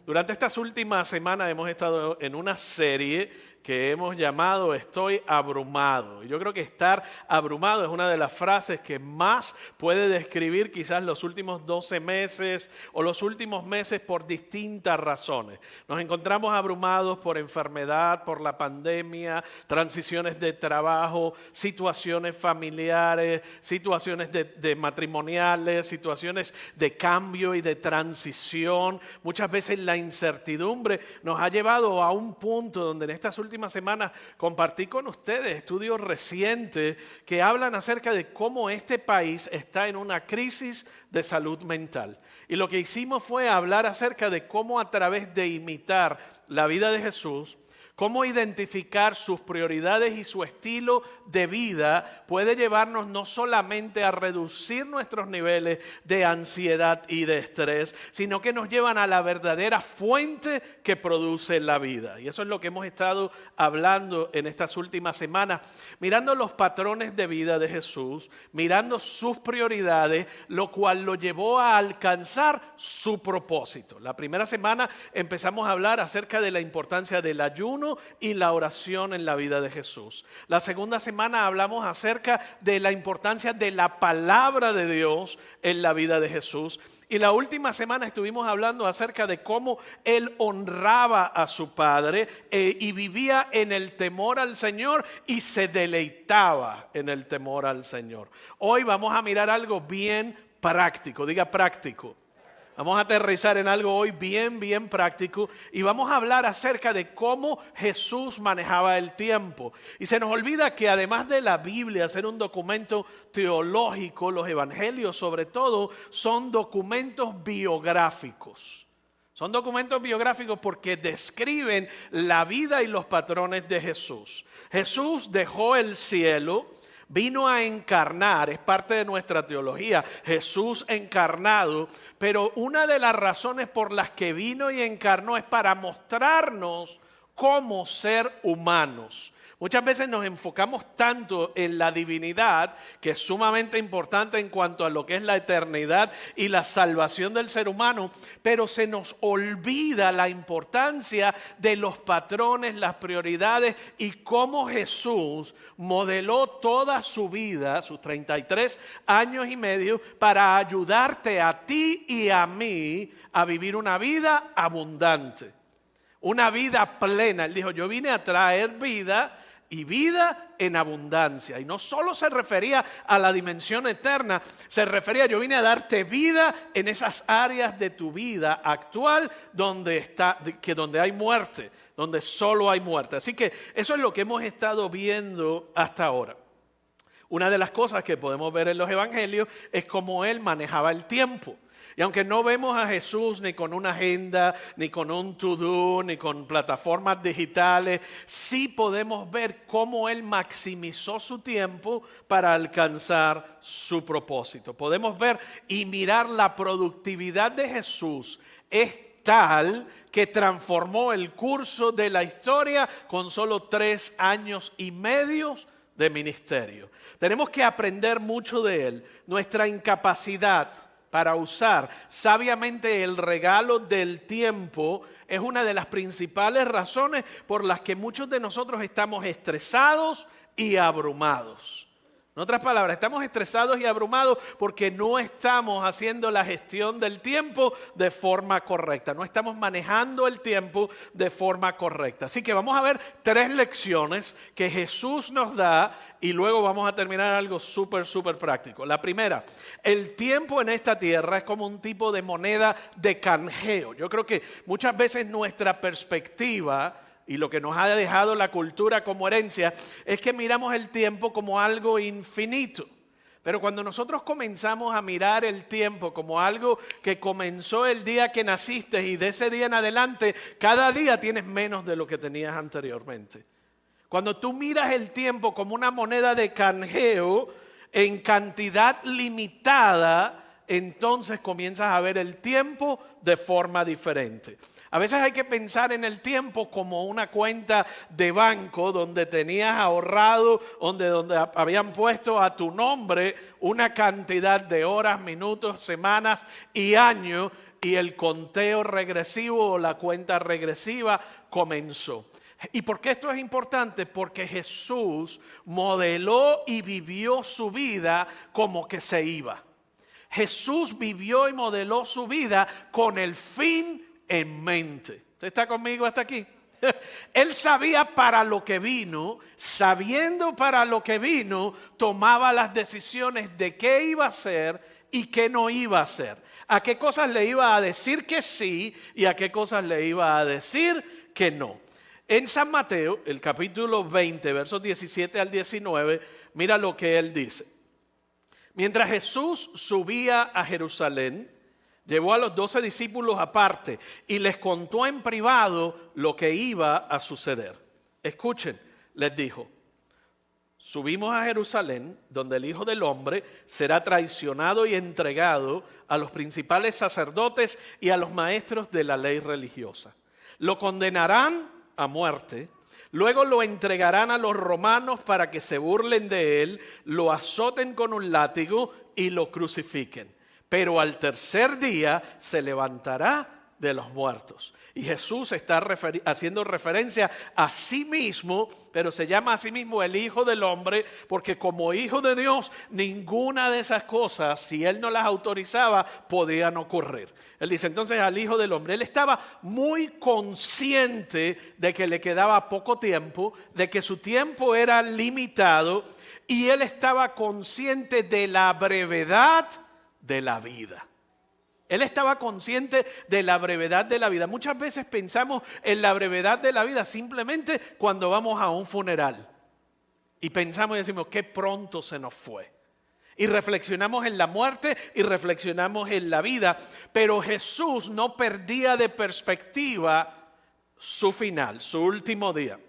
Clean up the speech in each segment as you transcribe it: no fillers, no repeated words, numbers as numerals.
Durante estas últimas semanas hemos estado en una serie que hemos llamado Estoy abrumado. Yo creo que estar abrumado es una de las frases que más puede describir quizás los últimos 12 meses o los últimos meses por distintas razones. Nos encontramos abrumados por enfermedad, por la pandemia, transiciones de trabajo, situaciones familiares, situaciones de matrimoniales, situaciones de cambio y de transición. Muchas veces la incertidumbre nos ha llevado a un punto donde en estas últimas semanas compartí con ustedes estudios recientes que hablan acerca de cómo este país está en una crisis de salud mental. Y lo que hicimos fue hablar acerca de cómo a través de imitar la vida de Jesús, cómo identificar sus prioridades y su estilo de vida puede llevarnos no solamente a reducir nuestros niveles de ansiedad y de estrés, sino que nos llevan a la verdadera fuente que produce la vida. Y eso es lo que hemos estado hablando en estas últimas semanas, mirando los patrones de vida de Jesús, mirando sus prioridades, lo cual lo llevó a alcanzar su propósito. La primera semana empezamos a hablar acerca de la importancia del ayuno y la oración en la vida de Jesús. La segunda semana hablamos acerca de la importancia de la palabra de Dios en la vida de Jesús. Y la última semana estuvimos hablando acerca de cómo Él honraba a su Padre y vivía en el temor al Señor y se deleitaba en el temor al Señor. Hoy vamos a mirar algo bien práctico, diga práctico. Vamos a aterrizar en algo hoy bien práctico y vamos a hablar acerca de cómo Jesús manejaba el tiempo. Y se nos olvida que además de la Biblia ser un documento teológico, los evangelios sobre todo son documentos biográficos. Son documentos biográficos porque describen la vida y los patrones de Jesús. Jesús dejó el cielo, vino a encarnar, es parte de nuestra teología, Jesús encarnado, pero una de las razones por las que vino y encarnó es para mostrarnos cómo ser humanos. Muchas veces nos enfocamos tanto en la divinidad, que es sumamente importante en cuanto a lo que es la eternidad y la salvación del ser humano, pero se nos olvida la importancia de los patrones, las prioridades y cómo Jesús modeló toda su vida, sus 33 años y medio, para ayudarte a ti y a mí a vivir una vida abundante, una vida plena. Él dijo, yo vine a traer vida y vida en abundancia. Y no solo se refería a la dimensión eterna, se refería, yo vine a darte vida en esas áreas de tu vida actual donde hay muerte, donde solo hay muerte. Así que eso es lo que hemos estado viendo hasta ahora. Una de las cosas que podemos ver en los evangelios es cómo Él manejaba el tiempo. Y aunque no vemos a Jesús ni con una agenda, ni con un to-do, ni con plataformas digitales, sí podemos ver cómo Él maximizó su tiempo para alcanzar su propósito. Podemos ver y mirar la productividad de Jesús. Es tal que transformó el curso de la historia con solo 3 años y medio de ministerio. Tenemos que aprender mucho de Él. Nuestra incapacidad para usar sabiamente el regalo del tiempo es una de las principales razones por las que muchos de nosotros estamos estresados y abrumados. En otras palabras, estamos estresados y abrumados porque no estamos haciendo la gestión del tiempo de forma correcta. No estamos manejando el tiempo de forma correcta. Así que vamos a ver 3 lecciones que Jesús nos da y luego vamos a terminar algo súper práctico. La primera, el tiempo en esta tierra es como un tipo de moneda de canjeo. Yo creo que muchas veces nuestra perspectiva y lo que nos ha dejado la cultura como herencia es que miramos el tiempo como algo infinito. Pero cuando nosotros comenzamos a mirar el tiempo como algo que comenzó el día que naciste y de ese día en adelante, cada día tienes menos de lo que tenías anteriormente. Cuando tú miras el tiempo como una moneda de canjeo en cantidad limitada, entonces comienzas a ver el tiempo de forma diferente. A veces hay que pensar en el tiempo como una cuenta de banco donde tenías ahorrado, donde habían puesto a tu nombre una cantidad de horas, minutos, semanas y años. y el conteo regresivo o la cuenta regresiva comenzó. ¿Y por qué esto es importante? Porque Jesús modeló y vivió su vida como que se iba. Jesús vivió y modeló su vida con el fin en mente. ¿Usted está conmigo hasta aquí? Él sabía para lo que vino, sabiendo para lo que vino, tomaba las decisiones de qué iba a hacer y qué no iba a hacer. A qué cosas le iba a decir que sí y a qué cosas le iba a decir que no. En San Mateo, el capítulo 20, versos 17 al 19, mira lo que él dice. Mientras Jesús subía a Jerusalén, llevó a los 12 discípulos aparte y les contó en privado lo que iba a suceder. Escuchen, les dijo: subimos a Jerusalén, donde el Hijo del Hombre será traicionado y entregado a los principales sacerdotes y a los maestros de la ley religiosa. Lo condenarán a muerte, luego lo entregarán a los romanos para que se burlen de él, lo azoten con un látigo y lo crucifiquen. Pero al tercer día se levantará de los muertos. Y Jesús está haciendo referencia a sí mismo, pero se llama a sí mismo el Hijo del Hombre, porque como Hijo de Dios, ninguna de esas cosas, si Él no las autorizaba, podían ocurrir. Él dice entonces al Hijo del Hombre. Él estaba muy consciente de que le quedaba poco tiempo, de que su tiempo era limitado, y Él estaba consciente de la brevedad de la vida. Él estaba consciente de la brevedad de la vida. Muchas veces pensamos en la brevedad de la vida simplemente cuando vamos a un funeral. Y pensamos y decimos, qué pronto se nos fue. Y reflexionamos en la muerte y reflexionamos en la vida. Pero Jesús no perdía de perspectiva su final, su último día.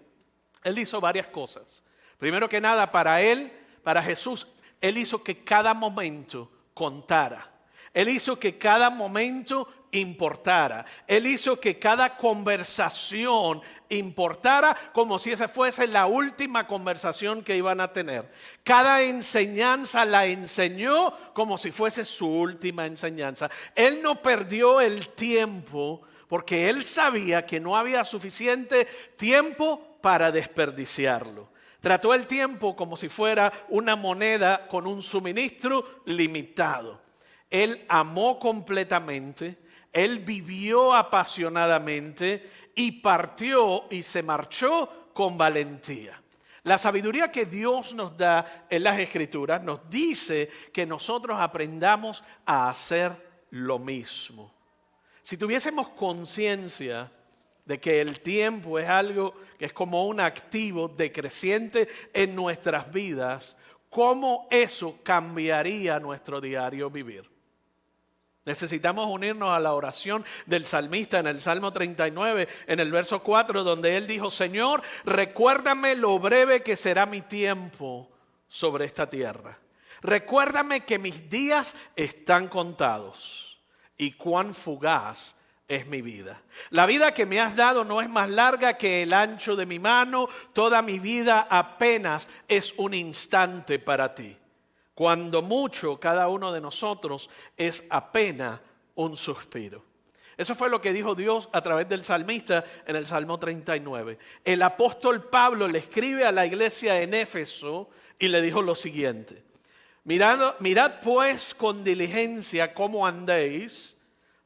Él hizo varias cosas. Primero que nada, para Jesús, Él hizo que cada momento contara. Él hizo que cada momento importara. Él hizo que cada conversación importara como si esa fuese la última conversación que iban a tener. Cada enseñanza la enseñó como si fuese su última enseñanza. Él no perdió el tiempo porque él sabía que no había suficiente tiempo para desperdiciarlo. Trató el tiempo como si fuera una moneda con un suministro limitado. Él amó completamente, él vivió apasionadamente y partió y se marchó con valentía. La sabiduría que Dios nos da en las Escrituras nos dice que nosotros aprendamos a hacer lo mismo. Si tuviésemos conciencia de que el tiempo es algo que es como un activo decreciente en nuestras vidas, ¿cómo eso cambiaría nuestro diario vivir? Necesitamos unirnos a la oración del salmista en el Salmo 39, en el verso 4, donde él dijo: Señor, recuérdame lo breve que será mi tiempo sobre esta tierra. Recuérdame que mis días están contados y cuán fugaz es mi vida. La vida que me has dado no es más larga que el ancho de mi mano. Toda mi vida apenas es un instante para ti. Cuando mucho, cada uno de nosotros es apenas un suspiro. Eso fue lo que dijo Dios a través del salmista en el Salmo 39. El apóstol Pablo le escribe a la iglesia en Éfeso y le dijo lo siguiente: mirad pues con diligencia cómo andéis,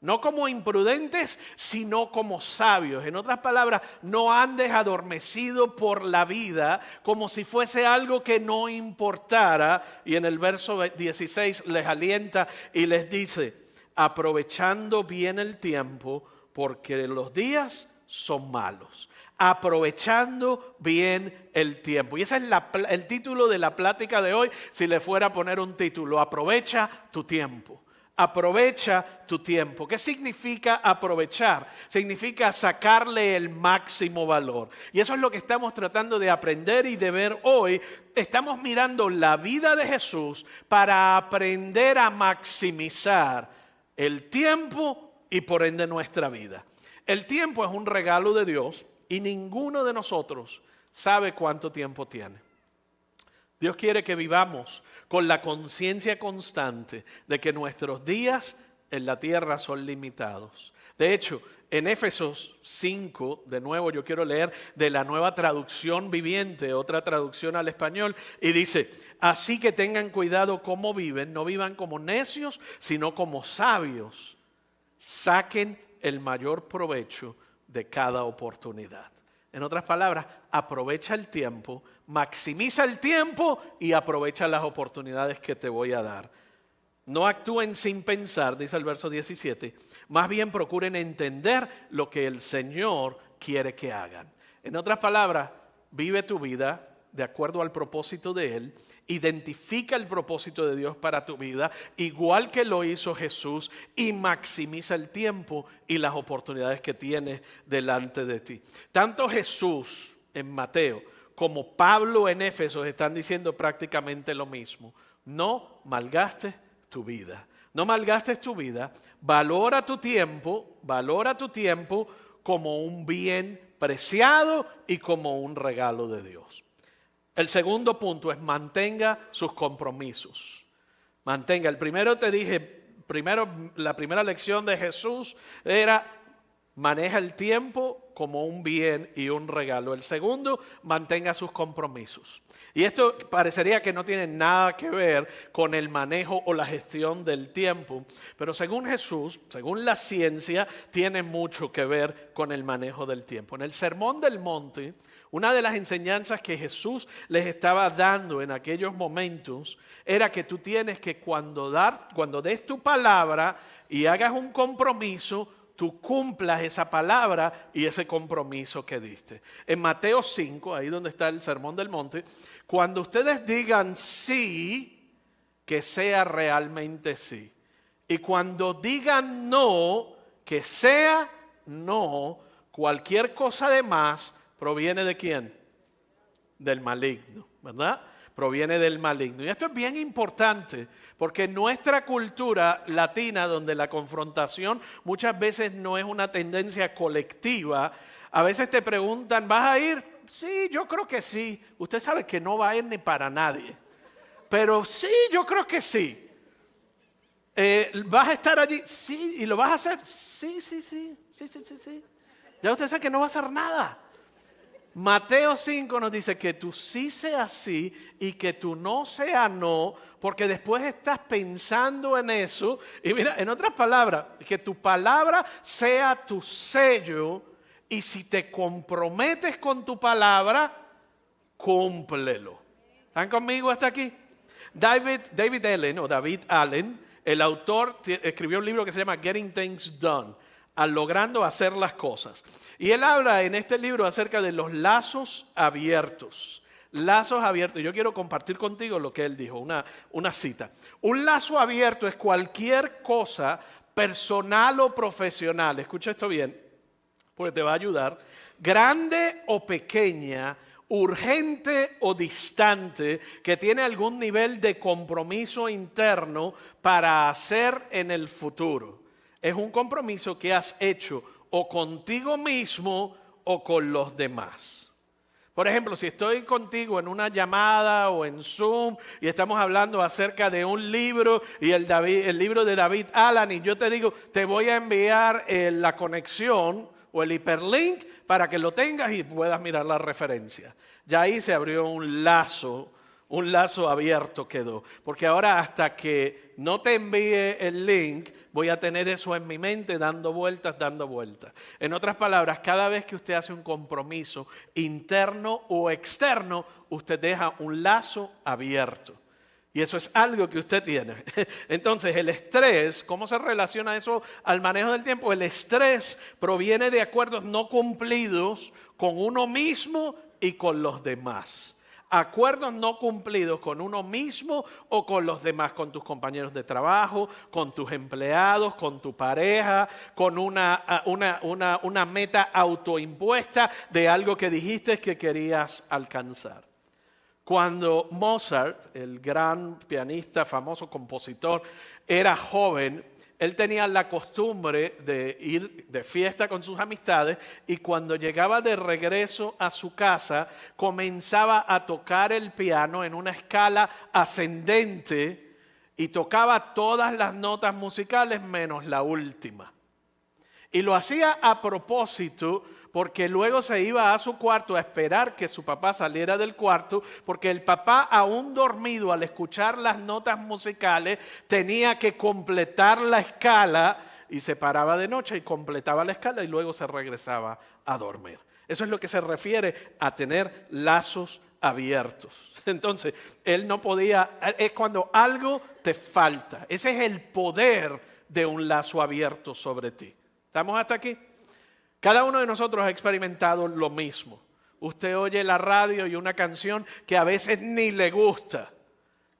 no como imprudentes, sino como sabios. En otras palabras, no andes adormecido por la vida como si fuese algo que no importara. Y en el verso 16 les alienta y les dice: aprovechando bien el tiempo, porque los días son malos. Aprovechando bien el tiempo. Y ese es el título de la plática de hoy, si le fuera a poner un título: aprovecha tu tiempo. Aprovecha tu tiempo. ¿Qué significa aprovechar? Significa sacarle el máximo valor. Y eso es lo que estamos tratando de aprender y de ver hoy. Estamos mirando la vida de Jesús para aprender a maximizar el tiempo y por ende nuestra vida. El tiempo es un regalo de Dios y ninguno de nosotros sabe cuánto tiempo tiene. Dios quiere que vivamos con la conciencia constante de que nuestros días en la tierra son limitados. De hecho, en Éfesos 5, de nuevo yo quiero leer de la Nueva Traducción Viviente, otra traducción al español, y dice: así que tengan cuidado cómo viven, no vivan como necios, sino como sabios. Saquen el mayor provecho de cada oportunidad. En otras palabras, aprovecha el tiempo, maximiza el tiempo y aprovecha las oportunidades que te voy a dar. No actúen sin pensar, dice el verso 17, más bien procuren entender lo que el Señor quiere que hagan. En otras palabras, vive tu vida de acuerdo al propósito de Él, identifica el propósito de Dios para tu vida, igual que lo hizo Jesús, y maximiza el tiempo y las oportunidades que tienes delante de ti. Tanto Jesús en Mateo como Pablo en Éfesos están diciendo prácticamente lo mismo. No malgastes tu vida. No malgastes tu vida. Valora tu tiempo como un bien preciado y como un regalo de Dios. El segundo punto es mantenga sus compromisos. Mantenga. El primero te dije, la primera lección de Jesús era: maneja el tiempo como un bien y un regalo. El segundo, mantenga sus compromisos. Y esto parecería que no tiene nada que ver con el manejo o la gestión del tiempo, pero según Jesús, según la ciencia, tiene mucho que ver con el manejo del tiempo. En el Sermón del Monte, una de las enseñanzas que Jesús les estaba dando en aquellos momentos era que tú tienes que cuando des tu palabra y hagas un compromiso, tú cumplas esa palabra y ese compromiso que diste. En Mateo 5, ahí donde está el Sermón del Monte, cuando ustedes digan sí, que sea realmente sí. Y cuando digan no, que sea no. Cualquier cosa de más proviene ¿de quién? Del maligno, ¿verdad? Proviene del maligno. Y esto es bien importante porque en nuestra cultura latina, donde la confrontación muchas veces no es una tendencia colectiva, a veces te preguntan: ¿vas a ir? Sí, yo creo que sí. Usted sabe que no va a ir ni para nadie. Pero sí, yo creo que sí. ¿Vas a estar allí? Sí. ¿Y lo vas a hacer? Sí. Sí. Ya usted sabe que no va a hacer nada. Mateo 5 nos dice que tu sí sea sí y que tu no sea no, porque después estás pensando en eso. Y mira, en otras palabras, que tu palabra sea tu sello, y si te comprometes con tu palabra, cúmplelo. ¿Están conmigo hasta aquí? David Allen, el autor, escribió un libro que se llama Getting Things Done, logrando hacer las cosas. Y él habla en este libro acerca de los lazos abiertos. Lazos abiertos. Yo quiero compartir contigo lo que él dijo, una cita. Un lazo abierto es cualquier cosa personal o profesional. Escucha esto bien, porque te va a ayudar. Grande o pequeña, urgente o distante, que tiene algún nivel de compromiso interno para hacer en el futuro. Es un compromiso que has hecho o contigo mismo o con los demás. Por ejemplo, si estoy contigo en una llamada o en Zoom y estamos hablando acerca de un libro y el libro de David Allen, y yo te digo: te voy a enviar la conexión o el hiperlink para que lo tengas y puedas mirar la referencia. Ya ahí se abrió un lazo abierto quedó. Porque ahora, hasta que no te envíe el link, voy a tener eso en mi mente dando vueltas. En otras palabras, cada vez que usted hace un compromiso interno o externo, usted deja un lazo abierto. Y eso es algo que usted tiene. Entonces, el estrés, ¿cómo se relaciona eso al manejo del tiempo? El estrés proviene de acuerdos no cumplidos con uno mismo y con los demás. Acuerdos no cumplidos con uno mismo o con los demás, con tus compañeros de trabajo, con tus empleados, con tu pareja, con una meta autoimpuesta de algo que dijiste que querías alcanzar. Cuando Mozart, el gran pianista, famoso compositor, era joven, él tenía la costumbre de ir de fiesta con sus amistades, y cuando llegaba de regreso a su casa comenzaba a tocar el piano en una escala ascendente, y tocaba todas las notas musicales menos la última. Y lo hacía a propósito porque luego se iba a su cuarto a esperar que su papá saliera del cuarto, porque el papá, aún dormido al escuchar las notas musicales, tenía que completar la escala y se paraba de noche y completaba la escala y luego se regresaba a dormir. Eso es lo que se refiere a tener lazos abiertos. Entonces, él no podía, es cuando algo te falta. Ese es el poder de un lazo abierto sobre ti. ¿Estamos hasta aquí? Cada uno de nosotros ha experimentado lo mismo. Usted oye la radio y una canción que a veces ni le gusta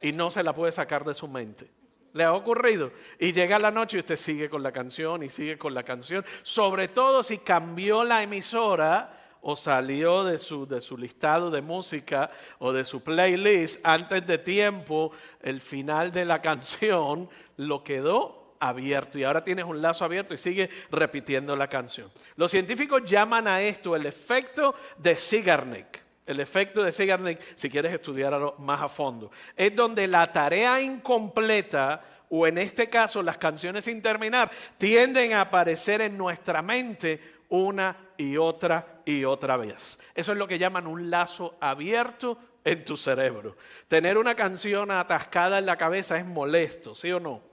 y no se la puede sacar de su mente. ¿Le ha ocurrido? Y llega la noche y usted sigue con la canción y sigue con la canción. Sobre todo si cambió la emisora o salió de su listado de música o de su playlist antes de tiempo, el final de la canción lo quedó abierto y ahora tienes un lazo abierto y sigue repitiendo la canción. Los científicos llaman a esto el efecto de Zeigarnik. El efecto de Zeigarnik, si quieres estudiarlo más a fondo, es donde la tarea incompleta, o en este caso las canciones sin terminar, tienden a aparecer en nuestra mente una y otra vez. Eso es lo que llaman un lazo abierto en tu cerebro. Tener una canción atascada en la cabeza es molesto, ¿sí o no?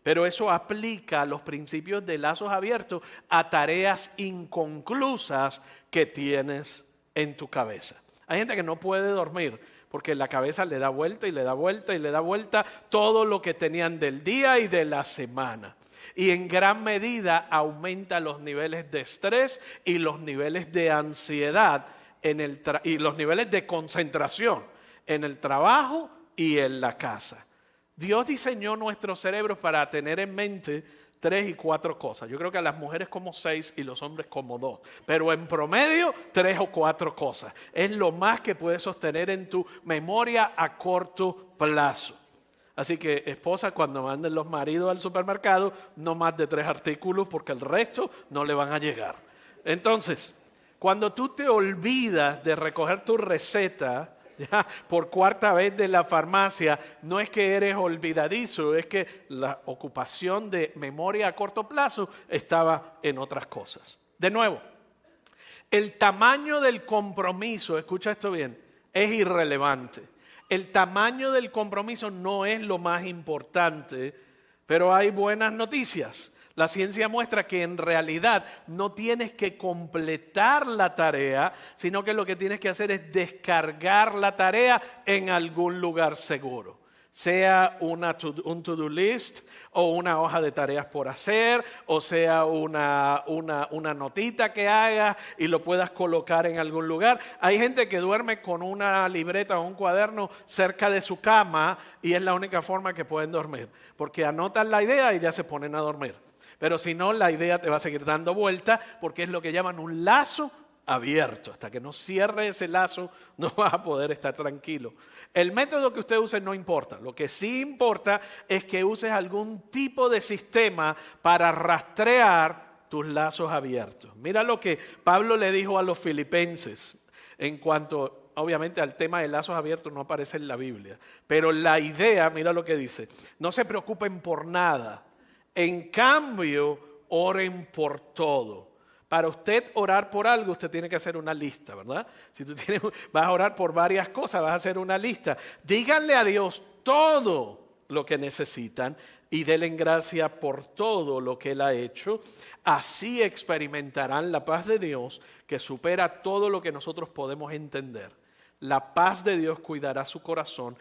Pero eso aplica los principios de lazos abiertos a tareas inconclusas que tienes en tu cabeza. Hay gente que no puede dormir porque la cabeza le da vuelta y le da vuelta y le da vuelta todo lo que tenían del día y de la semana. Y en gran medida aumenta los niveles de estrés y los niveles de ansiedad y los niveles de concentración en el trabajo y en la casa. Dios diseñó nuestros cerebros para tener en mente 3 y 4 cosas. Yo creo que a las mujeres como 6 y los hombres como 2. Pero en promedio 3 o 4 cosas. Es lo más que puedes sostener en tu memoria a corto plazo. Así que, esposa, cuando manden los maridos al supermercado, no más de 3 artículos porque el resto no le van a llegar. Entonces, cuando tú te olvidas de recoger tu receta ya, por 4ª vez de la farmacia, no es que eres olvidadizo, es que la ocupación de memoria a corto plazo estaba en otras cosas. De nuevo, el tamaño del compromiso, escucha esto bien, es irrelevante. El tamaño del compromiso no es lo más importante, pero hay buenas noticias. La ciencia muestra que en realidad no tienes que completar la tarea, sino que lo que tienes que hacer es descargar la tarea en algún lugar seguro. Sea un to-do list o una hoja de tareas por hacer, o sea una notita que hagas y lo puedas colocar en algún lugar. Hay gente que duerme con una libreta o un cuaderno cerca de su cama y es la única forma que pueden dormir, porque anotan la idea y ya se ponen a dormir. Pero si no, la idea te va a seguir dando vuelta porque es lo que llaman un lazo abierto. Hasta que no cierre ese lazo, no vas a poder estar tranquilo. El método que usted use no importa. Lo que sí importa es que uses algún tipo de sistema para rastrear tus lazos abiertos. Mira lo que Pablo le dijo a los filipenses en cuanto, obviamente, al tema de lazos abiertos no aparece en la Biblia. Pero la idea, mira lo que dice, no se preocupen por nada. En cambio, oren por todo. Para usted orar por algo, usted tiene que hacer una lista, ¿verdad? Si tú vas a orar por varias cosas, vas a hacer una lista. Díganle a Dios todo lo que necesitan y denle gracia por todo lo que Él ha hecho. Así experimentarán la paz de Dios que supera todo lo que nosotros podemos entender. La paz de Dios cuidará su corazón,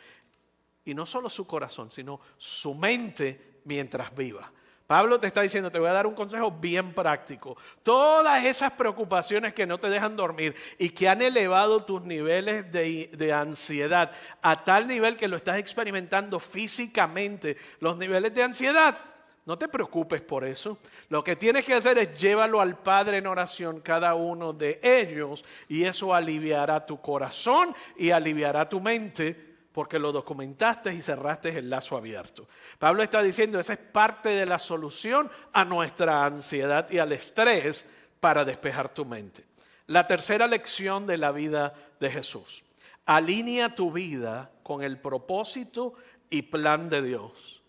y no solo su corazón, sino su mente mientras viva. Pablo te está diciendo, te voy a dar un consejo bien práctico. Todas esas preocupaciones que no te dejan dormir y que han elevado tus niveles de ansiedad a tal nivel que lo estás experimentando físicamente, los niveles de ansiedad, no te preocupes por eso. Lo que tienes que hacer es llévalo al Padre en oración, cada uno de ellos, y eso aliviará tu corazón y aliviará tu mente, porque lo documentaste y cerraste el lazo abierto. Pablo está diciendo, esa es parte de la solución a nuestra ansiedad y al estrés para despejar tu mente. La tercera lección de la vida de Jesús. Alinea tu vida con el propósito y plan de Dios.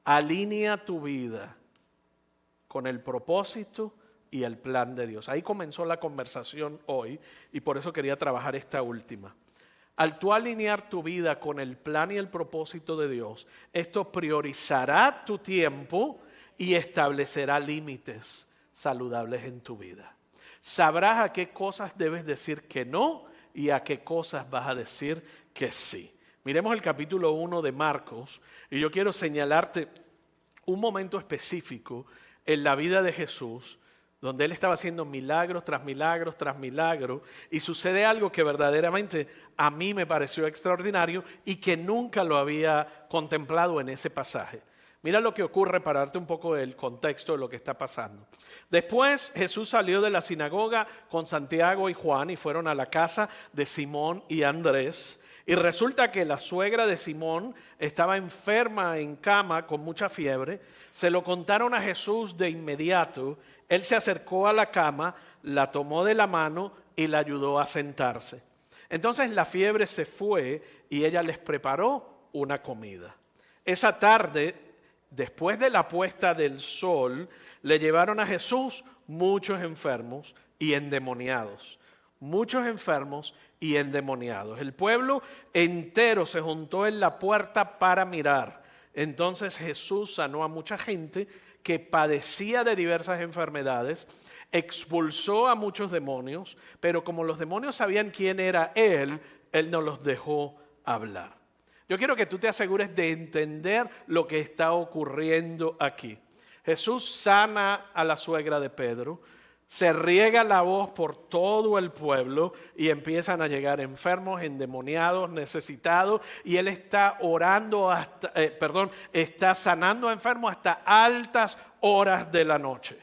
Alinea tu vida con el propósito y el plan de Dios. Ahí comenzó la conversación hoy y por eso quería trabajar esta última. Al tú alinear tu vida con el plan y el propósito de Dios, esto priorizará tu tiempo y establecerá límites saludables en tu vida. Sabrás a qué cosas debes decir que no y a qué cosas vas a decir que sí. Miremos el capítulo 1 de Marcos y yo quiero señalarte un momento específico en la vida de Jesús donde Él estaba haciendo milagros tras milagros tras milagros y sucede algo que verdaderamente a mí me pareció extraordinario y que nunca lo había contemplado en ese pasaje. Mira lo que ocurre para darte un poco el contexto de lo que está pasando. Después Jesús salió de la sinagoga con Santiago y Juan y fueron a la casa de Simón y Andrés. Y resulta que la suegra de Simón estaba enferma en cama con mucha fiebre. Se lo contaron a Jesús de inmediato. Él se acercó a la cama, la tomó de la mano y la ayudó a sentarse. Entonces la fiebre se fue y ella les preparó una comida. Esa tarde, después de la puesta del sol, le llevaron a Jesús muchos enfermos y endemoniados. Muchos enfermos y endemoniados. El pueblo entero se juntó en la puerta para mirar. Entonces Jesús sanó a mucha gente que padecía de diversas enfermedades, expulsó a muchos demonios, pero como los demonios sabían quién era Él no los dejó hablar. Yo quiero que tú te asegures de entender lo que está ocurriendo aquí. Jesús sana a la suegra de Pedro, se riega la voz por todo el pueblo y empiezan a llegar enfermos, endemoniados, necesitados y Él está está sanando a enfermos hasta altas horas de la noche.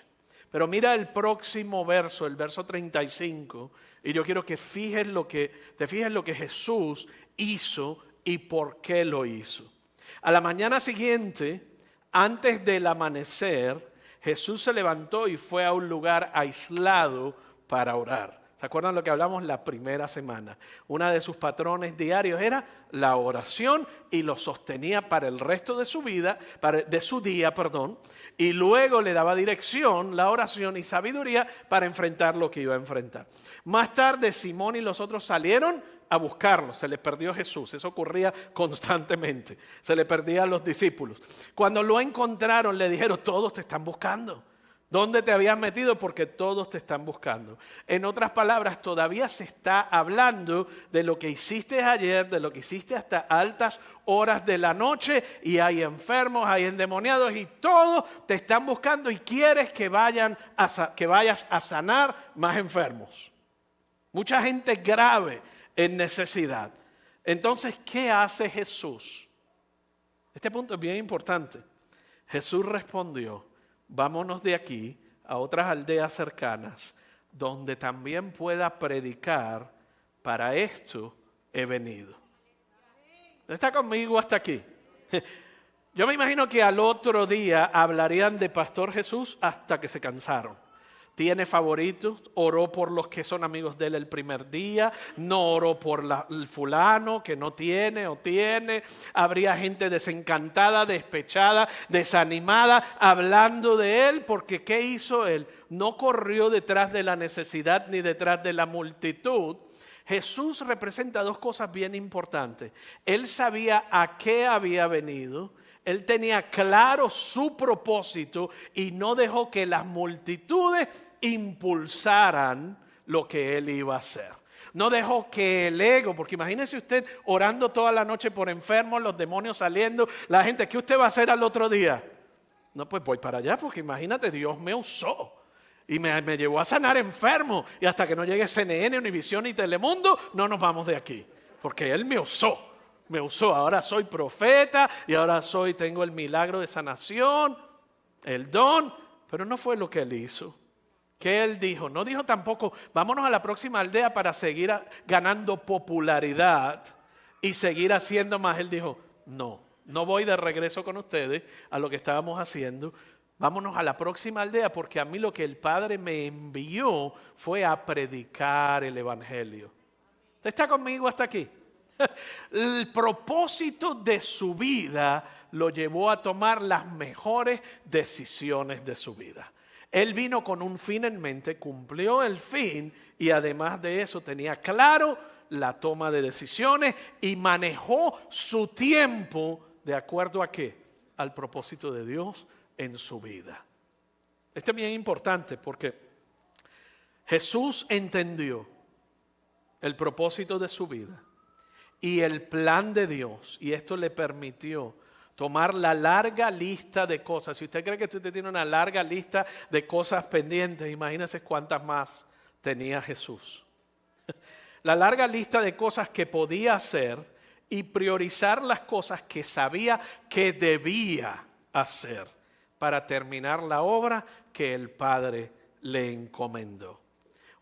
Pero mira el próximo verso, el verso 35, y yo quiero que te fijes lo que Jesús hizo y por qué lo hizo. A la mañana siguiente, antes del amanecer, Jesús se levantó y fue a un lugar aislado para orar. ¿Se acuerdan lo que hablamos la primera semana? Una de sus patrones diarios era la oración y lo sostenía para el resto de su vida, de su día, y luego le daba dirección, la oración y sabiduría para enfrentar lo que iba a enfrentar. Más tarde Simón y los otros salieron a buscarlo, se les perdió Jesús, eso ocurría constantemente, se le perdían los discípulos. Cuando lo encontraron le dijeron, todos te están buscando. ¿Dónde te habías metido? Porque todos te están buscando. En otras palabras, todavía se está hablando de lo que hiciste ayer, de lo que hiciste hasta altas horas de la noche y hay enfermos, hay endemoniados y todos te están buscando y quieres que vayas a sanar más enfermos. Mucha gente grave en necesidad. Entonces, ¿qué hace Jesús? Este punto es bien importante. Jesús respondió, vámonos de aquí a otras aldeas cercanas donde también pueda predicar, para esto he venido. ¿Está conmigo hasta aquí? Yo me imagino que al otro día hablarían de Pastor Jesús hasta que se cansaron. Tiene favoritos, oró por los que son amigos de él el primer día, no oró por el fulano que no tiene o tiene. Habría gente desencantada, despechada, desanimada, hablando de él, porque ¿qué hizo él? No corrió detrás de la necesidad ni detrás de la multitud. Jesús representa dos cosas bien importantes. Él sabía a qué había venido. Él tenía claro su propósito y no dejó que las multitudes impulsaran lo que él iba a hacer. No dejó que el ego, porque imagínese usted orando toda la noche por enfermos, los demonios saliendo, la gente, ¿qué usted va a hacer al otro día? No, pues voy para allá porque imagínate, Dios me usó y me llevó a sanar enfermos y hasta que no llegue CNN, Univisión y Telemundo, no nos vamos de aquí, porque Él me usó. Me usó, ahora soy profeta y ahora tengo el milagro de sanación, el don, pero no fue lo que él hizo. ¿Qué él dijo? No dijo tampoco, vámonos a la próxima aldea para seguir ganando popularidad y seguir haciendo más. Él dijo, no voy de regreso con ustedes a lo que estábamos haciendo. Vámonos a la próxima aldea porque a mí lo que el Padre me envió fue a predicar el Evangelio. ¿Usted está conmigo hasta aquí? El propósito de su vida lo llevó a tomar las mejores decisiones de su vida. Él vino con un fin en mente, cumplió el fin y además de eso tenía claro la toma de decisiones y manejó su tiempo de acuerdo a qué, al propósito de Dios en su vida. Esto es bien importante porque Jesús entendió el propósito de su vida y el plan de Dios, y esto le permitió tomar la larga lista de cosas. Si usted cree que usted tiene una larga lista de cosas pendientes, imagínese cuántas más tenía Jesús. La larga lista de cosas que podía hacer y priorizar las cosas que sabía que debía hacer para terminar la obra que el Padre le encomendó.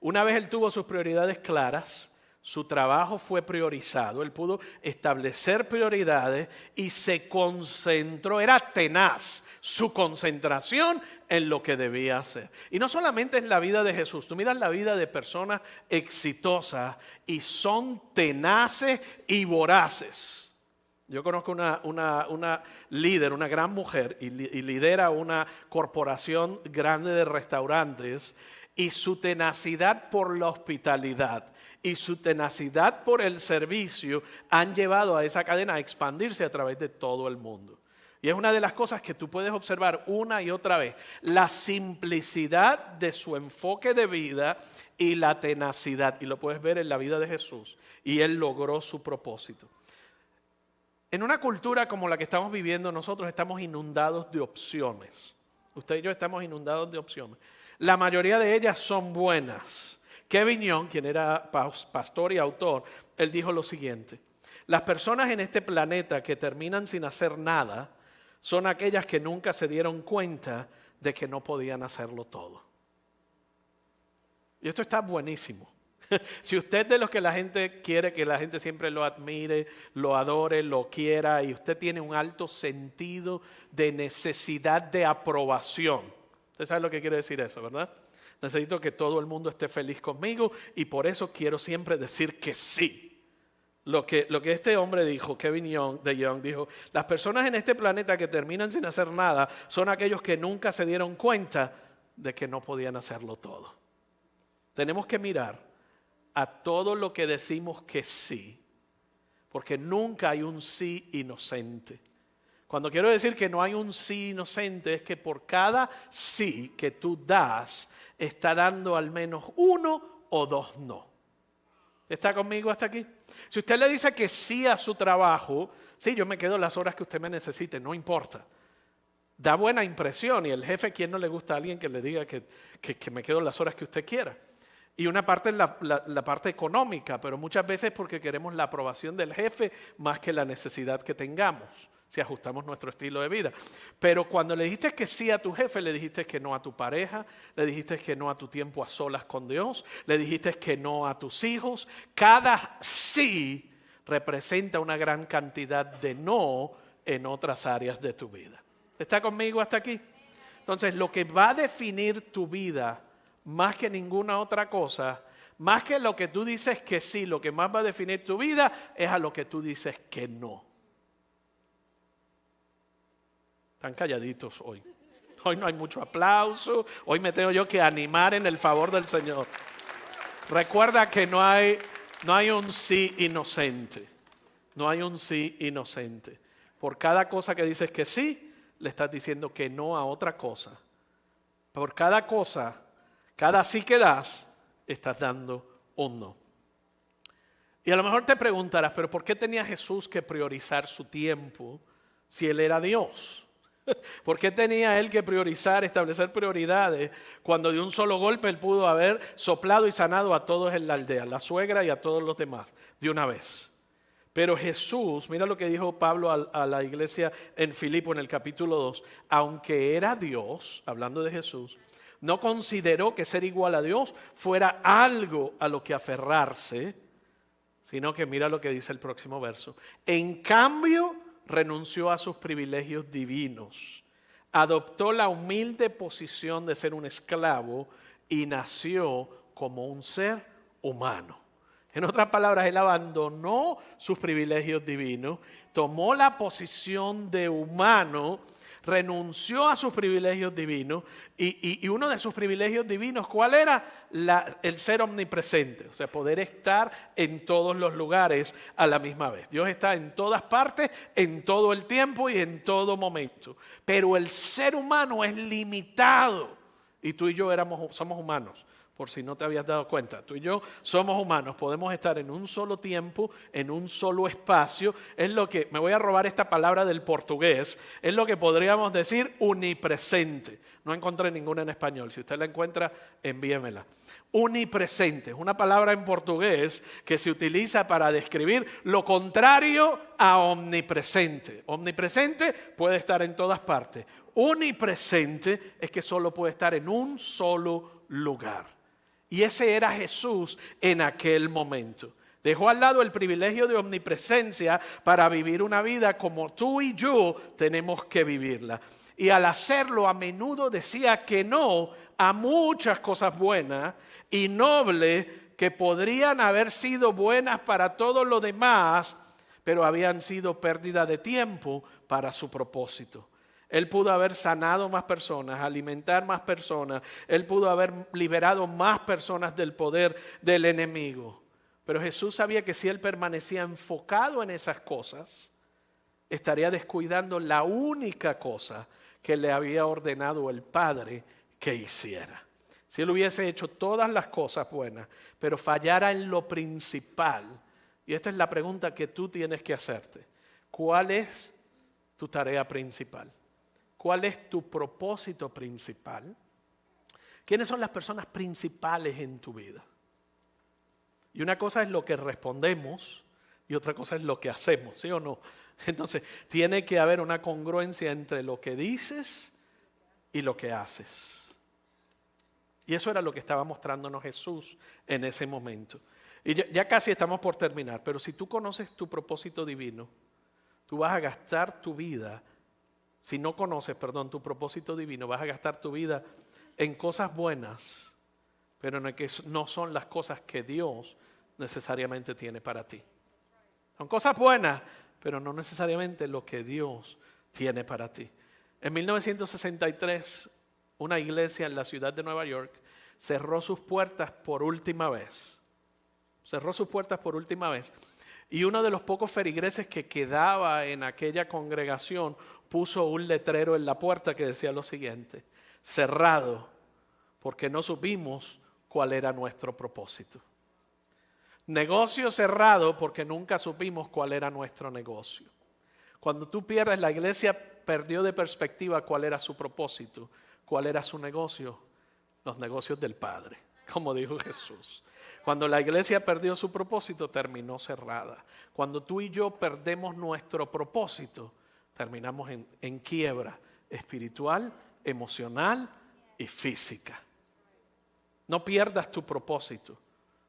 Una vez él tuvo sus prioridades claras, su trabajo fue priorizado, él pudo establecer prioridades y se concentró, era tenaz su concentración en lo que debía hacer. Y no solamente es la vida de Jesús, tú miras la vida de personas exitosas y son tenaces y voraces. Yo conozco una líder, una gran mujer y lidera una corporación grande de restaurantes y su tenacidad por la hospitalidad y su tenacidad por el servicio han llevado a esa cadena a expandirse a través de todo el mundo. Y es una de las cosas que tú puedes observar una y otra vez, la simplicidad de su enfoque de vida y la tenacidad. Y lo puedes ver en la vida de Jesús. Y él logró su propósito. En una cultura como la que estamos viviendo, nosotros estamos inundados de opciones. Usted y yo estamos inundados de opciones. La mayoría de ellas son buenas. Kevin Young, quien era pastor y autor, él dijo lo siguiente: las personas en este planeta que terminan sin hacer nada son aquellas que nunca se dieron cuenta de que no podían hacerlo todo. Y esto está buenísimo. Si usted es de los que la gente quiere que la gente siempre lo admire, lo adore, lo quiera, y usted tiene un alto sentido de necesidad de aprobación. Usted sabe lo que quiere decir eso, ¿verdad? Necesito que todo el mundo esté feliz conmigo y por eso quiero siempre decir que sí. Lo que este hombre dijo, Kevin Young, dijo, las personas en este planeta que terminan sin hacer nada son aquellos que nunca se dieron cuenta de que no podían hacerlo todo. Tenemos que mirar a todo lo que decimos que sí, porque nunca hay un sí inocente. Cuando quiero decir que no hay un sí inocente es que por cada sí que tú das, está dando al menos uno o dos no. ¿Está conmigo hasta aquí? Si usted le dice que sí a su trabajo, sí, yo me quedo las horas que usted me necesite, no importa. Da buena impresión y el jefe, ¿quién no le gusta a alguien que le diga que me quedo las horas que usted quiera? Y una parte es la parte económica, pero muchas veces porque queremos la aprobación del jefe más que la necesidad que tengamos, si ajustamos nuestro estilo de vida. Pero cuando le dijiste que sí a tu jefe, le dijiste que no a tu pareja, le dijiste que no a tu tiempo a solas con Dios, le dijiste que no a tus hijos. Cada sí representa una gran cantidad de no en otras áreas de tu vida. ¿Está conmigo hasta aquí? Entonces, lo que va a definir tu vida más que ninguna otra cosa, más que lo que tú dices que sí, lo que más va a definir tu vida es a lo que tú dices que no. Están calladitos hoy. Hoy no hay mucho aplauso. Hoy me tengo yo que animar en el favor del Señor. Recuerda que no hay un sí inocente. No hay un sí inocente. Por cada cosa que dices que sí, le estás diciendo que no a otra cosa. Por cada cosa, cada sí que das, estás dando un no. Y a lo mejor te preguntarás, pero ¿por qué tenía Jesús que priorizar su tiempo si Él era Dios? ¿Por qué tenía Él que priorizar, establecer prioridades, cuando de un solo golpe Él pudo haber soplado y sanado a todos en la aldea, la suegra y a todos los demás, de una vez? Pero Jesús, mira lo que dijo Pablo a la iglesia en Filipo en el capítulo 2, aunque era Dios, hablando de Jesús, no consideró que ser igual a Dios fuera algo a lo que aferrarse, sino que mira lo que dice el próximo verso. En cambio, renunció a sus privilegios divinos, adoptó la humilde posición de ser un esclavo y nació como un ser humano. En otras palabras, él abandonó sus privilegios divinos, tomó la posición de humano, renunció a sus privilegios divinos y uno de sus privilegios divinos, ¿cuál era? El ser omnipresente, o sea, poder estar en todos los lugares a la misma vez. Dios está en todas partes, en todo el tiempo y en todo momento. Pero el ser humano es limitado y tú y yo somos humanos. Por si no te habías dado cuenta, tú y yo somos humanos, podemos estar en un solo tiempo, en un solo espacio. Es lo que, me voy a robar esta palabra del portugués, es lo que podríamos decir unipresente. No encontré ninguna en español, si usted la encuentra, envíemela. Unipresente, es una palabra en portugués que se utiliza para describir lo contrario a omnipresente. Omnipresente puede estar en todas partes. Unipresente es que solo puede estar en un solo lugar. Y ese era Jesús en aquel momento. Dejó al lado el privilegio de omnipresencia para vivir una vida como tú y yo tenemos que vivirla. Y al hacerlo a menudo decía que no a muchas cosas buenas y nobles que podrían haber sido buenas para todo lo demás, pero habían sido pérdida de tiempo para su propósito. Él pudo haber sanado más personas, alimentar más personas. Él pudo haber liberado más personas del poder del enemigo. Pero Jesús sabía que si él permanecía enfocado en esas cosas, estaría descuidando la única cosa que le había ordenado el Padre que hiciera. Si él hubiese hecho todas las cosas buenas, pero fallara en lo principal, y esta es la pregunta que tú tienes que hacerte: ¿cuál es tu tarea principal? ¿Cuál es tu propósito principal? ¿Quiénes son las personas principales en tu vida? Y una cosa es lo que respondemos y otra cosa es lo que hacemos, ¿sí o no? Entonces, tiene que haber una congruencia entre lo que dices y lo que haces. Y eso era lo que estaba mostrándonos Jesús en ese momento. Y ya casi estamos por terminar, pero si tú conoces tu propósito divino, tú vas a gastar tu vida. Si no conoces, tu propósito divino, vas a gastar tu vida en cosas buenas, pero en que no son las cosas que Dios necesariamente tiene para ti. Son cosas buenas, pero no necesariamente lo que Dios tiene para ti. En 1963, una iglesia en la ciudad de Nueva York cerró sus puertas por última vez. Cerró sus puertas por última vez. Y uno de los pocos feligreses que quedaba en aquella congregación puso un letrero en la puerta que decía lo siguiente: cerrado, porque no supimos cuál era nuestro propósito. Negocio cerrado, porque nunca supimos cuál era nuestro negocio. Cuando tú pierdes, la iglesia perdió de perspectiva cuál era su propósito, cuál era su negocio, los negocios del Padre, como dijo Jesús. Cuando la iglesia perdió su propósito, terminó cerrada. Cuando tú y yo perdemos nuestro propósito, terminamos en quiebra espiritual, emocional y física. No pierdas tu propósito.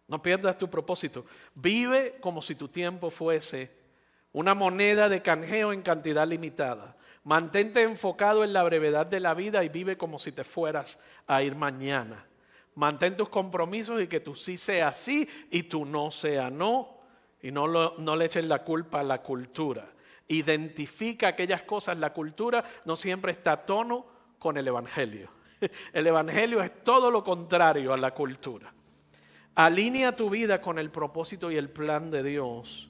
No pierdas tu propósito. Vive como si tu tiempo fuese una moneda de canjeo en cantidad limitada. Mantente enfocado en la brevedad de la vida y vive como si te fueras a ir mañana. Mantén tus compromisos y que tu sí sea sí y tu no sea no. Y no le eches la culpa a la cultura. Identifica aquellas cosas. La cultura no siempre está a tono con el evangelio. El evangelio es todo lo contrario a la cultura. Alinea tu vida con el propósito y el plan de Dios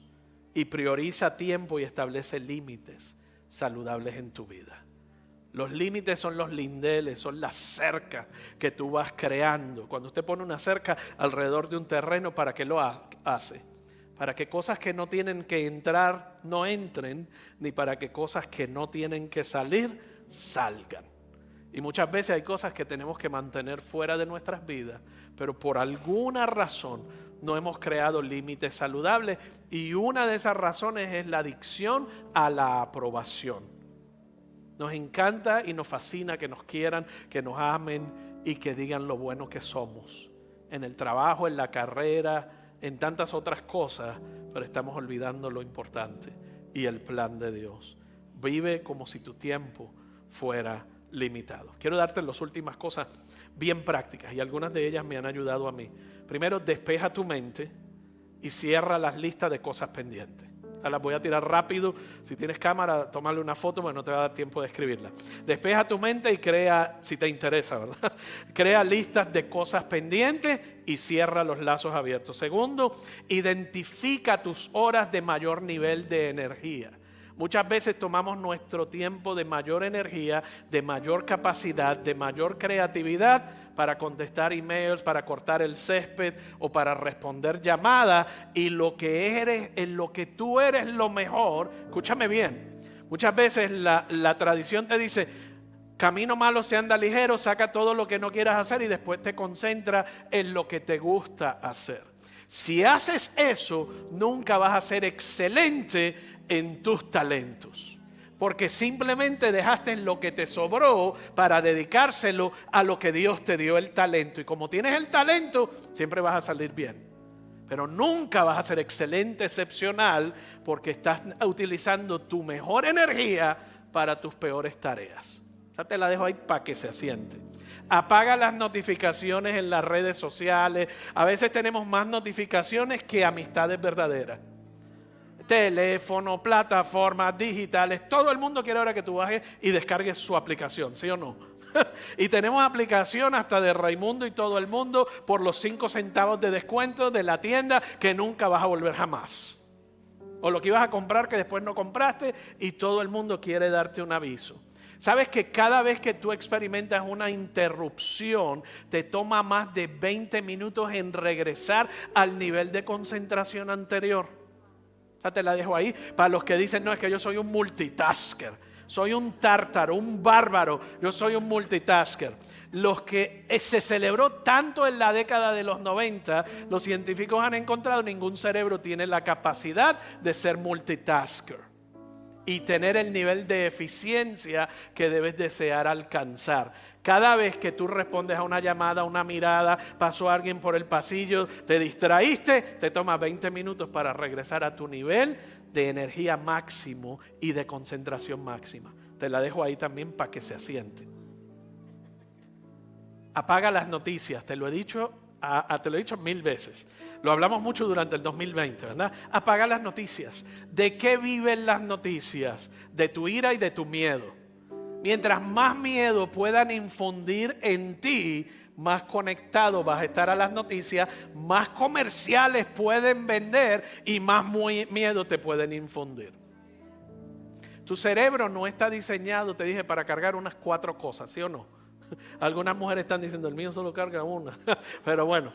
y prioriza tiempo y establece límites saludables en tu vida. Los límites son los lindeles, son las cercas que tú vas creando. Cuando usted pone una cerca alrededor de un terreno, ¿para qué lo hace? Para que cosas que no tienen que entrar no entren, ni para que cosas que no tienen que salir salgan. Y muchas veces hay cosas que tenemos que mantener fuera de nuestras vidas, pero por alguna razón no hemos creado límites saludables, y una de esas razones es la adicción a la aprobación. Nos encanta y nos fascina que nos quieran, que nos amen y que digan lo bueno que somos. En el trabajo, en la carrera, en tantas otras cosas, pero estamos olvidando lo importante y el plan de Dios. Vive como si tu tiempo fuera limitado. Quiero darte las últimas cosas bien prácticas y algunas de ellas me han ayudado a mí. Primero, despeja tu mente y cierra las listas de cosas pendientes. Las voy a tirar rápido. Si tienes cámara, tómale una foto, porque no te va a dar tiempo de escribirla. Despeja tu mente y crea, si te interesa, ¿verdad? Crea listas de cosas pendientes y cierra los lazos abiertos. Segundo, identifica tus horas de mayor nivel de energía. Muchas veces tomamos nuestro tiempo de mayor energía, de mayor capacidad, de mayor creatividad para contestar emails, para cortar el césped o para responder llamadas, y en lo que tú eres lo mejor. Escúchame bien, muchas veces la tradición te dice: camino malo se anda ligero, saca todo lo que no quieras hacer y después te concentras en lo que te gusta hacer. Si haces eso, nunca vas a ser excelente en tus talentos, porque simplemente dejaste lo que te sobró para dedicárselo a lo que Dios te dio el talento. Y como tienes el talento, siempre vas a salir bien, pero nunca vas a ser excelente, excepcional, porque estás utilizando tu mejor energía para tus peores tareas. Ya te la dejo ahí para que se asiente. Apaga las notificaciones en las redes sociales. A veces tenemos más notificaciones que amistades verdaderas. Teléfono, plataformas digitales, todo el mundo quiere ahora que tú bajes y descargues su aplicación, ¿sí o no? Y tenemos aplicación hasta de Raimundo y todo el mundo por los 5 centavos de descuento de la tienda que nunca vas a volver jamás. O lo que ibas a comprar que después no compraste, y todo el mundo quiere darte un aviso. ¿Sabes que cada vez que tú experimentas una interrupción, te toma más de 20 minutos en regresar al nivel de concentración anterior? O sea, te la dejo ahí para los que dicen: no, es que yo soy un multitasker, soy un tártaro, un bárbaro, yo soy un multitasker. Los que se celebró tanto en la década de los 90, los científicos han encontrado ningún cerebro tiene la capacidad de ser multitasker y tener el nivel de eficiencia que debes desear alcanzar. Cada vez que tú respondes a una llamada, a una mirada, pasó alguien por el pasillo, te distraíste, te toma 20 minutos para regresar a tu nivel de energía máximo y de concentración máxima. Te la dejo ahí también para que se asiente. Apaga las noticias, te lo he dicho 1000 veces. Lo hablamos mucho durante el 2020, ¿verdad? Apaga las noticias. ¿De qué viven las noticias? De tu ira y de tu miedo. Mientras más miedo puedan infundir en ti, más conectado vas a estar a las noticias, más comerciales pueden vender y más miedo te pueden infundir. Tu cerebro no está diseñado, te dije, para cargar unas 4 cosas, ¿sí o no? Algunas mujeres están diciendo: el mío solo carga una. Pero bueno,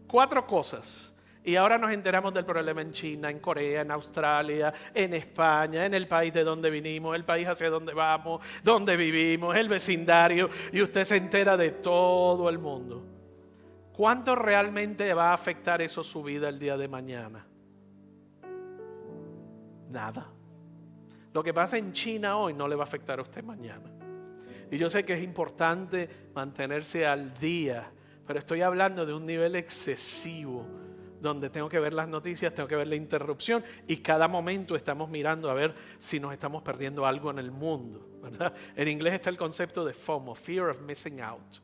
4 cosas. Y ahora nos enteramos del problema en China, en Corea, en Australia, en España, en el país de donde vinimos, el país hacia donde vamos, donde vivimos, el vecindario, y usted se entera de todo el mundo. ¿Cuánto realmente va a afectar eso su vida el día de mañana? Nada. Lo que pasa en China hoy no le va a afectar a usted mañana. Y yo sé que es importante mantenerse al día, pero estoy hablando de un nivel excesivo, donde tengo que ver las noticias, tengo que ver la interrupción, y cada momento estamos mirando a ver si nos estamos perdiendo algo en el mundo, ¿verdad? En inglés está el concepto de FOMO, Fear of Missing Out.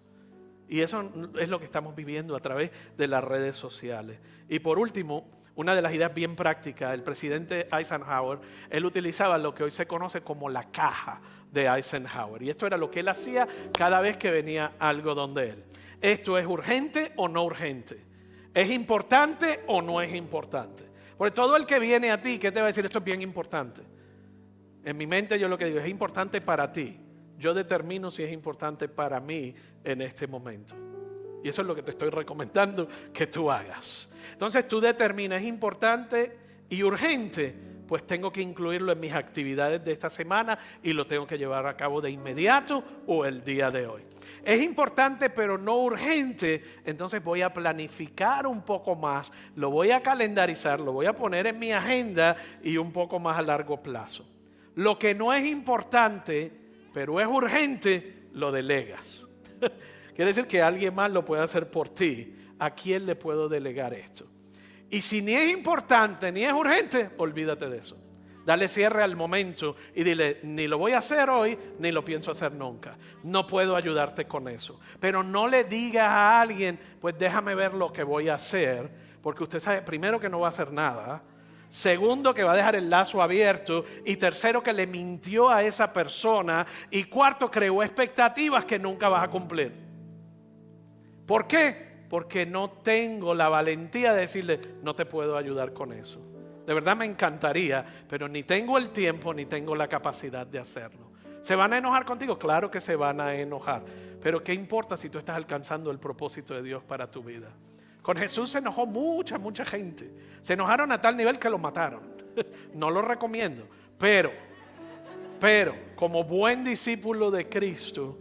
Y eso es lo que estamos viviendo a través de las redes sociales. Y por último, una de las ideas bien prácticas, el presidente Eisenhower, él utilizaba lo que hoy se conoce como la caja de Eisenhower. Y esto era lo que él hacía cada vez que venía algo donde él. ¿Esto es urgente o no urgente? ¿Es importante o no es importante? Porque todo el que viene a ti, ¿qué te va a decir? Esto es bien importante. En mi mente yo lo que digo es importante para ti. Yo determino si es importante para mí en este momento. Y eso es lo que te estoy recomendando que tú hagas. Entonces tú determinas: es importante y urgente, pues tengo que incluirlo en mis actividades de esta semana y lo tengo que llevar a cabo de inmediato o el día de hoy. Es importante pero no urgente, entonces voy a planificar un poco más, lo voy a calendarizar, lo voy a poner en mi agenda y un poco más a largo plazo. Lo que no es importante pero es urgente, lo delegas. Quiere decir que alguien más lo puede hacer por ti. ¿A quién le puedo delegar esto? Y si ni es importante ni es urgente, olvídate de eso. Dale cierre al momento y dile, ni lo voy a hacer hoy, ni lo pienso hacer nunca. No puedo ayudarte con eso. Pero no le digas a alguien, pues déjame ver lo que voy a hacer, porque usted sabe, primero, que no va a hacer nada. Segundo, que va a dejar el lazo abierto. Y tercero, que le mintió a esa persona. Y cuarto, creó expectativas que nunca vas a cumplir. ¿Por qué? Porque no tengo la valentía de decirle, no te puedo ayudar con eso. De verdad me encantaría, pero ni tengo el tiempo ni tengo la capacidad de hacerlo. ¿Se van a enojar contigo? Claro que se van a enojar. Pero ¿qué importa si tú estás alcanzando el propósito de Dios para tu vida? Con Jesús se enojó mucha gente. Se enojaron a tal nivel que lo mataron. No lo recomiendo. Pero, como buen discípulo de Cristo,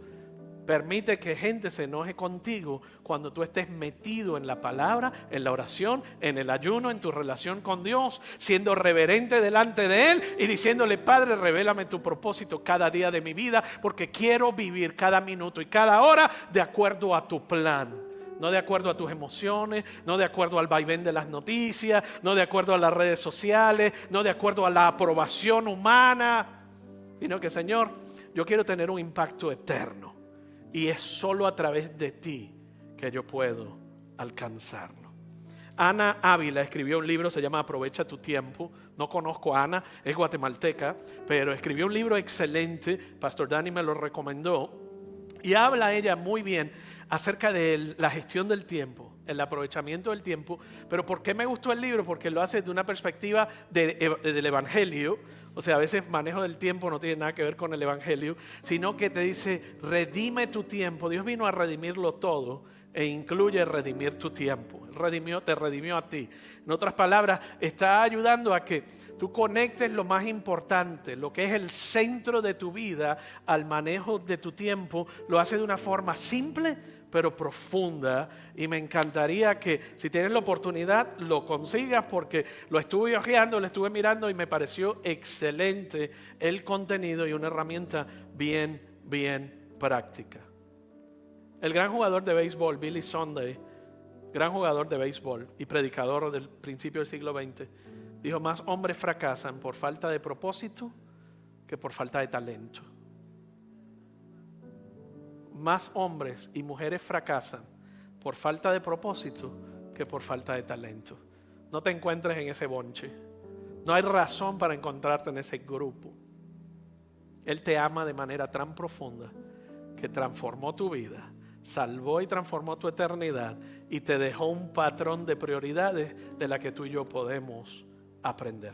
permite que gente se enoje contigo cuando tú estés metido en la palabra, en la oración, en el ayuno, en tu relación con Dios, siendo reverente delante de Él y diciéndole, Padre, revélame tu propósito cada día de mi vida, porque quiero vivir cada minuto y cada hora de acuerdo a tu plan. No de acuerdo a tus emociones, no de acuerdo al vaivén de las noticias, no de acuerdo a las redes sociales, no de acuerdo a la aprobación humana, sino que, Señor, yo quiero tener un impacto eterno. Y es solo a través de ti que yo puedo alcanzarlo. Ana Ávila escribió un libro, se llama Aprovecha tu tiempo. No conozco a Ana, es guatemalteca, pero escribió un libro excelente. Pastor Dani me lo recomendó. Y habla ella muy bien acerca de la gestión del tiempo, el aprovechamiento del tiempo. Pero ¿por qué me gustó el libro? Porque lo hace de una perspectiva del Evangelio. O sea, a veces manejo del tiempo no tiene nada que ver con el Evangelio, sino que te dice, redime tu tiempo. Dios vino a redimirlo todo e incluye redimir tu tiempo. Te redimió a ti. En otras palabras, está ayudando a que tú conectes lo más importante, lo que es el centro de tu vida, al manejo de tu tiempo. Lo hace de una forma simple pero profunda, y me encantaría que si tienes la oportunidad lo consigas, porque lo estuve hojeando, lo estuve mirando y me pareció excelente el contenido y una herramienta bien práctica. El gran jugador de béisbol, Billy Sunday, gran jugador de béisbol y predicador del principio del siglo XX, dijo, más hombres fracasan por falta de propósito que por falta de talento. Más hombres y mujeres fracasan por falta de propósito que por falta de talento. No te encuentres en ese bonche. No hay razón para encontrarte en ese grupo. Él te ama de manera tan profunda que transformó tu vida, salvó y transformó tu eternidad y te dejó un patrón de prioridades de la que tú y yo podemos aprender.